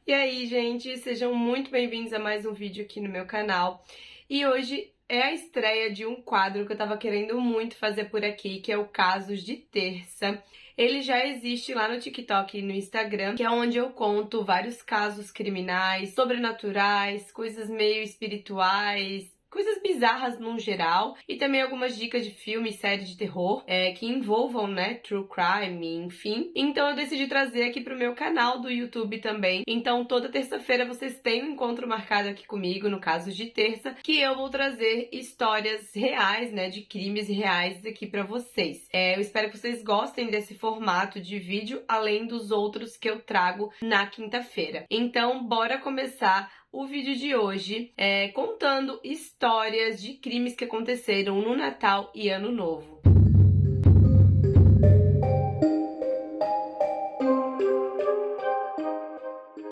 E aí, gente, sejam muito bem-vindos a mais um vídeo aqui no meu canal. E hoje é a estreia de um quadro que eu tava querendo muito fazer por aqui, que é o Casos de Terça. Ele já existe lá no TikTok e no Instagram, que é onde eu conto vários casos criminais, sobrenaturais, coisas meio espirituais, coisas bizarras no geral, e também algumas dicas de filme e série de terror que envolvam, né, true crime, enfim. Então eu decidi trazer aqui pro meu canal do YouTube também. Então toda terça-feira vocês têm um encontro marcado aqui comigo, no caso de terça, que eu vou trazer histórias reais, né, de crimes reais aqui pra vocês. Eu espero que vocês gostem desse formato de vídeo, além dos outros que eu trago na quinta-feira. Então bora começar o vídeo de hoje contando histórias de crimes que aconteceram no Natal e Ano Novo.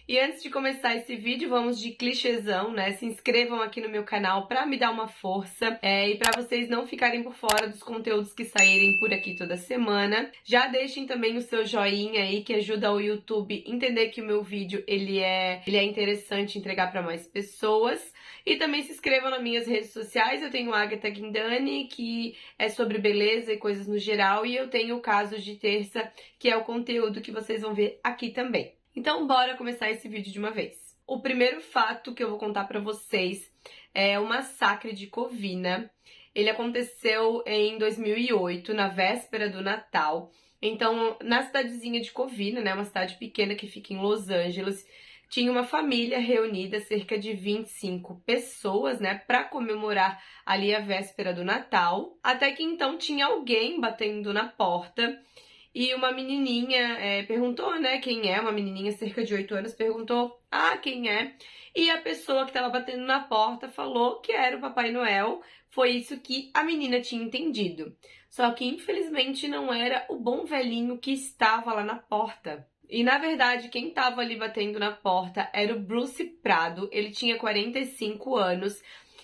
E antes de começar esse vídeo, vamos de clichêzão, né? Se inscrevam aqui no meu canal pra me dar uma força e pra vocês não ficarem por fora dos conteúdos que saírem por aqui toda semana. Já deixem também o seu joinha aí, que ajuda o YouTube a entender que o meu vídeo ele é interessante entregar pra mais pessoas. E também se inscrevam nas minhas redes sociais. Eu tenho a Agatha Guindani, que é sobre beleza e coisas no geral, e eu tenho o Casos de Terça, que é o conteúdo que vocês vão ver aqui também. Então bora começar esse vídeo de uma vez. O primeiro fato que eu vou contar pra vocês é o massacre de Covina. Ele aconteceu em 2008, na véspera do Natal. Então, na cidadezinha de Covina, né, uma cidade pequena que fica em Los Angeles, tinha uma família reunida, cerca de 25 pessoas, né, para comemorar ali a véspera do Natal. Até que então tinha alguém batendo na porta. E uma menininha perguntou, né, quem é, uma menininha cerca de 8 anos perguntou, quem é? E a pessoa que tava batendo na porta falou que era o Papai Noel. Foi isso que a menina tinha entendido. Só que infelizmente não era o bom velhinho que estava lá na porta. E na verdade quem estava ali batendo na porta era o Bruce Prado. Ele tinha 45 anos.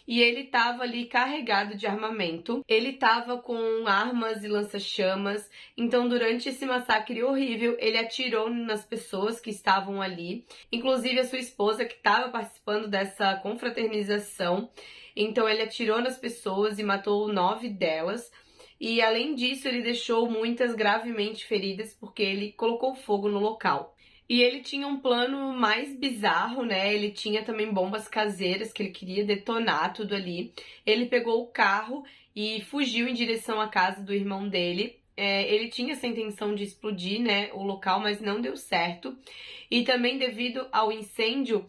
E ele tava ali carregado de armamento. Ele tava com armas e lança-chamas. Então, durante esse massacre horrível, ele atirou nas pessoas que estavam ali. Inclusive a sua esposa, que estava participando dessa confraternização. Então, ele atirou nas pessoas e matou 9 delas. E, além disso, ele deixou muitas gravemente feridas porque ele colocou fogo no local. E ele tinha um plano mais bizarro, né? Ele tinha também bombas caseiras que ele queria detonar tudo ali. Ele pegou o carro e fugiu em direção à casa do irmão dele. Ele tinha essa intenção de explodir, né, o local, mas não deu certo. E também devido ao incêndio,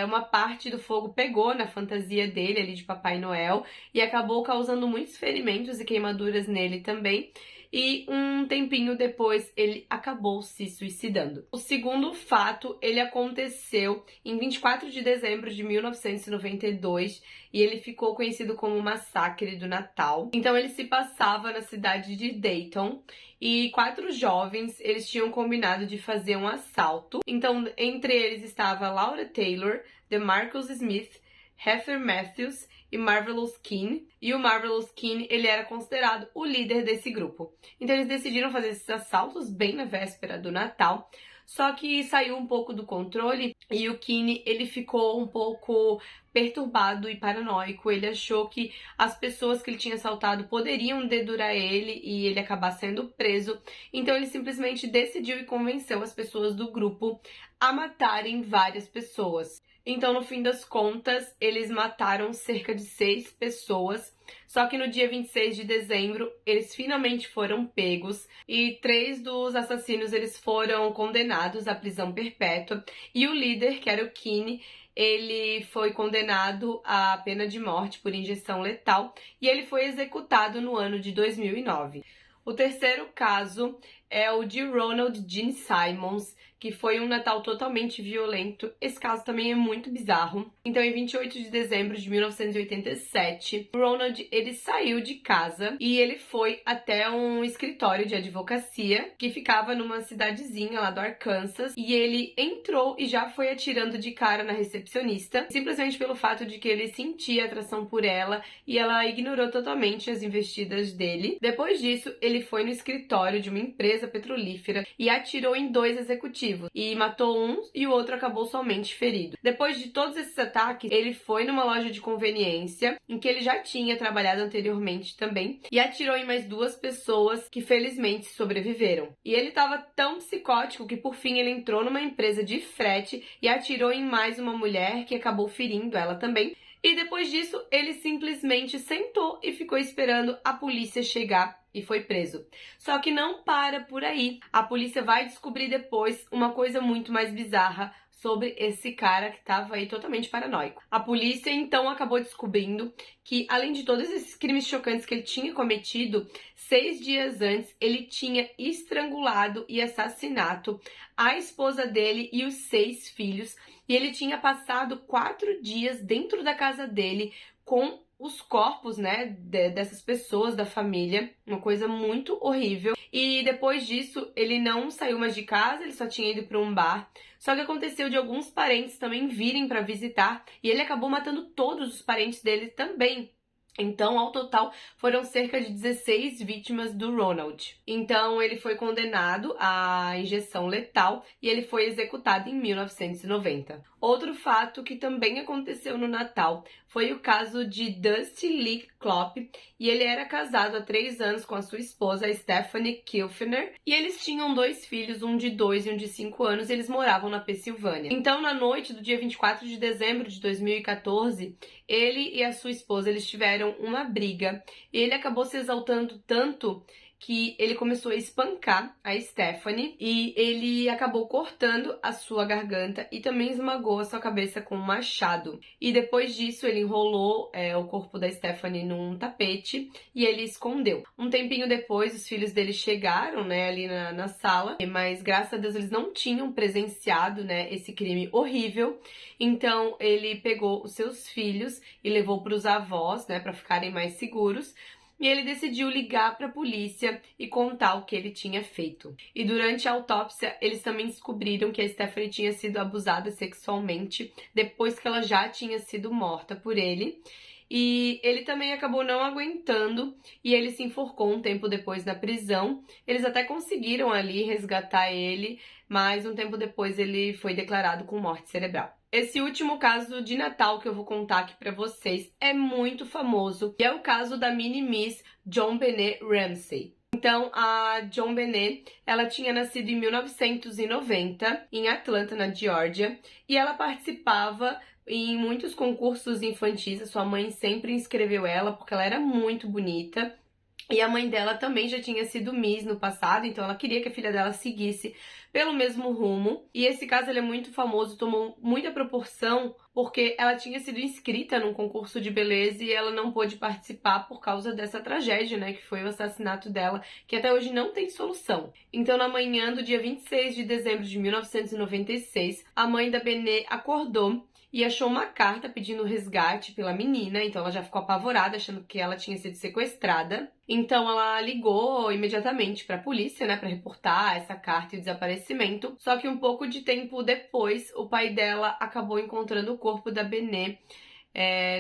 uma parte do fogo pegou na fantasia dele ali de Papai Noel e acabou causando muitos ferimentos e queimaduras nele também. E um tempinho depois ele acabou se suicidando. O segundo fato, ele aconteceu em 24 de dezembro de 1992 e ele ficou conhecido como o Massacre do Natal. Então ele se passava na cidade de Dayton e 4 jovens, eles tinham combinado de fazer um assalto. Então entre eles estava Laura Taylor, DeMarcus Smith, Heather Matthews e Marvelous Keane. E o Marvelous Keane, ele era considerado o líder desse grupo. Então eles decidiram fazer esses assaltos bem na véspera do Natal. Só que saiu um pouco do controle e o Keane, ele ficou um pouco perturbado e paranoico. Ele achou que as pessoas que ele tinha assaltado poderiam dedurar ele e ele acabar sendo preso. Então ele simplesmente decidiu e convenceu as pessoas do grupo a matarem várias pessoas. Então, no fim das contas, eles mataram cerca de 6 pessoas. Só que no dia 26 de dezembro, eles finalmente foram pegos. E 3 dos assassinos, eles foram condenados à prisão perpétua. E o líder, que era o Keane, ele foi condenado à pena de morte por injeção letal. E ele foi executado no ano de 2009. O terceiro caso é o de Ronald Gene Simons, que foi um Natal totalmente violento. Esse caso também é muito bizarro. Então, em 28 de dezembro de 1987, Ronald, ele saiu de casa e ele foi até um escritório de advocacia que ficava numa cidadezinha lá do Arkansas. E ele entrou e já foi atirando de cara na recepcionista, simplesmente pelo fato de que ele sentia atração por ela e ela ignorou totalmente as investidas dele. Depois disso, ele foi no escritório de uma empresa empresa petrolífera e atirou em 2 executivos, e matou um e o outro acabou somente ferido. Depois de todos esses ataques, ele foi numa loja de conveniência, em que ele já tinha trabalhado anteriormente também, e atirou em mais 2 pessoas que felizmente sobreviveram. E ele estava tão psicótico que por fim ele entrou numa empresa de frete e atirou em mais uma mulher que acabou ferindo ela também. E depois disso, ele simplesmente sentou e ficou esperando a polícia chegar e foi preso. Só que não para por aí. A polícia vai descobrir depois uma coisa muito mais bizarra sobre esse cara que estava aí totalmente paranoico. A polícia então acabou descobrindo que, além de todos esses crimes chocantes que ele tinha cometido, 6 dias antes ele tinha estrangulado e assassinado a esposa dele e os 6 filhos, e ele tinha passado 4 dias dentro da casa dele com os corpos, né, dessas pessoas da família, uma coisa muito horrível. E depois disso, ele não saiu mais de casa, ele só tinha ido para um bar. Só que aconteceu de alguns parentes também virem para visitar, e ele acabou matando todos os parentes dele também. Então, ao total, foram cerca de 16 vítimas do Ronald. Então, ele foi condenado à injeção letal e ele foi executado em 1990. Outro fato que também aconteceu no Natal foi o caso de Dusty Lee Klopp, e ele era casado há 3 anos com a sua esposa, Stephanie Kilfner, e eles tinham 2 filhos, um de 2 e um de 5 anos, e eles moravam na Pensilvânia. Então, na noite do dia 24 de dezembro de 2014, ele e a sua esposa, eles tiveram uma briga, e ele acabou se exaltando tanto que ele começou a espancar a Stephanie e ele acabou cortando a sua garganta e também esmagou a sua cabeça com um machado. E depois disso ele enrolou o corpo da Stephanie num tapete e ele escondeu. Um tempinho depois os filhos dele chegaram, né, ali na sala, mas graças a Deus eles não tinham presenciado, né, esse crime horrível. Então ele pegou os seus filhos e levou para os avós, né, para ficarem mais seguros. E ele decidiu ligar para a polícia e contar o que ele tinha feito. E durante a autópsia, eles também descobriram que a Stephanie tinha sido abusada sexualmente depois que ela já tinha sido morta por ele. E ele também acabou não aguentando e ele se enforcou um tempo depois na prisão. Eles até conseguiram ali resgatar ele, mas um tempo depois ele foi declarado com morte cerebral. Esse último caso de Natal que eu vou contar aqui pra vocês é muito famoso, e é o caso da mini-miss JonBenét Ramsey. Então, a JonBenét, ela tinha nascido em 1990, em Atlanta, na Geórgia, e ela participava em muitos concursos infantis. A sua mãe sempre inscreveu ela porque ela era muito bonita. E a mãe dela também já tinha sido Miss no passado, então ela queria que a filha dela seguisse pelo mesmo rumo. E esse caso ele é muito famoso, tomou muita proporção, porque ela tinha sido inscrita num concurso de beleza e ela não pôde participar por causa dessa tragédia, né, que foi o assassinato dela, que até hoje não tem solução. Então, na manhã do dia 26 de dezembro de 1996, a mãe da Benét acordou e achou uma carta pedindo resgate pela menina, então ela já ficou apavorada, achando que ela tinha sido sequestrada. Então ela ligou imediatamente para a polícia, né, para reportar essa carta e o desaparecimento. Só que um pouco de tempo depois, o pai dela acabou encontrando o corpo da Benét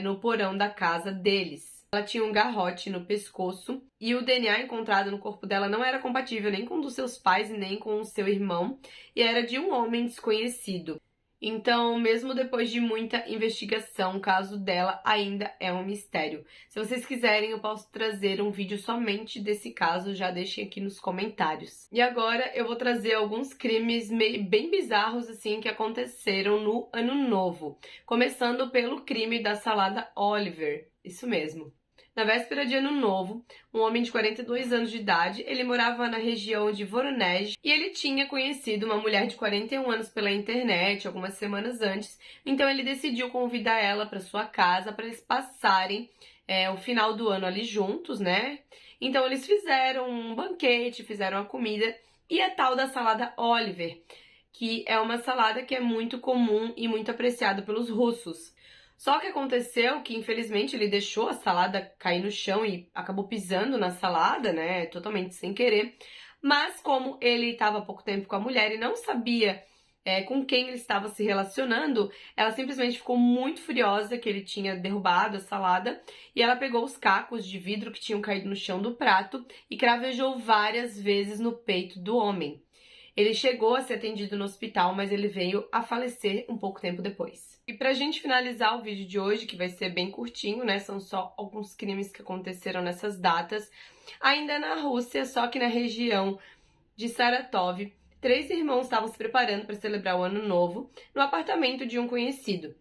no porão da casa deles. Ela tinha um garrote no pescoço e o DNA encontrado no corpo dela não era compatível nem com o dos seus pais nem com o seu irmão, e era de um homem desconhecido. Então, mesmo depois de muita investigação, o caso dela ainda é um mistério. Se vocês quiserem, eu posso trazer um vídeo somente desse caso, já deixem aqui nos comentários. E agora eu vou trazer alguns crimes bem bizarros, assim, que aconteceram no Ano Novo. Começando pelo crime da salada Oliver, isso mesmo. Na véspera de Ano Novo, um homem de 42 anos de idade, ele morava na região de Voronezh e ele tinha conhecido uma mulher de 41 anos pela internet algumas semanas antes, então ele decidiu convidar ela para sua casa para eles passarem o final do ano ali juntos, né? Então eles fizeram um banquete, fizeram a comida e a tal da salada Oliver, que é uma salada que é muito comum e muito apreciada pelos russos. Só que aconteceu que, infelizmente, ele deixou a salada cair no chão e acabou pisando na salada, né, totalmente sem querer. Mas como ele estava há pouco tempo com a mulher e não sabia com quem ele estava se relacionando, ela simplesmente ficou muito furiosa que ele tinha derrubado a salada e ela pegou os cacos de vidro que tinham caído no chão do prato e cravejou várias vezes no peito do homem. Ele chegou a ser atendido no hospital, mas ele veio a falecer um pouco tempo depois. E pra gente finalizar o vídeo de hoje, que vai ser bem curtinho, né? São só alguns crimes que aconteceram nessas datas. Ainda na Rússia, só que na região de Saratov, 3 irmãos estavam se preparando para celebrar o Ano Novo no apartamento de um conhecido.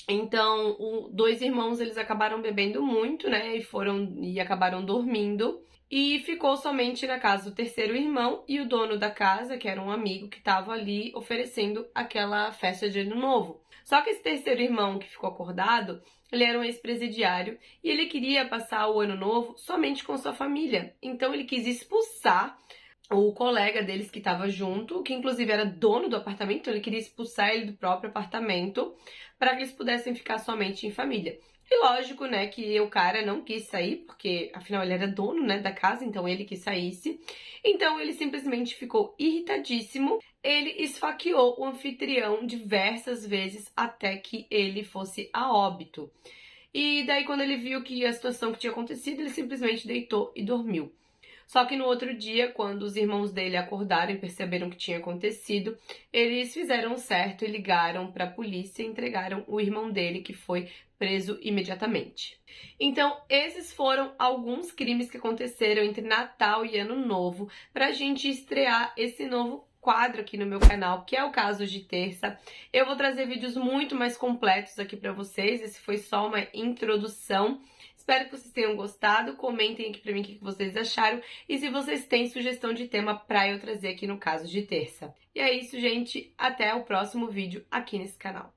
Então, 2 irmãos eles acabaram bebendo muito, né? E acabaram dormindo. E ficou somente na casa do terceiro irmão e o dono da casa, que era um amigo que estava ali oferecendo aquela festa de Ano Novo. Só que esse terceiro irmão que ficou acordado, ele era um ex-presidiário e ele queria passar o Ano Novo somente com sua família. Então ele quis expulsar o colega deles que estava junto, que inclusive era dono do apartamento, ele queria expulsar ele do próprio apartamento para que eles pudessem ficar somente em família. E lógico, né, que o cara não quis sair, porque afinal ele era dono, né, da casa, então ele que saísse. Então ele simplesmente ficou irritadíssimo. Ele esfaqueou o anfitrião diversas vezes até que ele fosse a óbito. E daí quando ele viu que a situação que tinha acontecido, ele simplesmente deitou e dormiu. Só que no outro dia, quando os irmãos dele acordaram e perceberam o que tinha acontecido, eles fizeram certo e ligaram para a polícia e entregaram o irmão dele, que foi preso imediatamente. Então, esses foram alguns crimes que aconteceram entre Natal e Ano Novo para a gente estrear esse novo quadro aqui no meu canal, que é o Casos de Terça. Eu vou trazer vídeos muito mais completos aqui para vocês, esse foi só uma introdução. Espero que vocês tenham gostado, comentem aqui pra mim o que vocês acharam e se vocês têm sugestão de tema pra eu trazer aqui no Casos de Terça. E é isso, gente, até o próximo vídeo aqui nesse canal.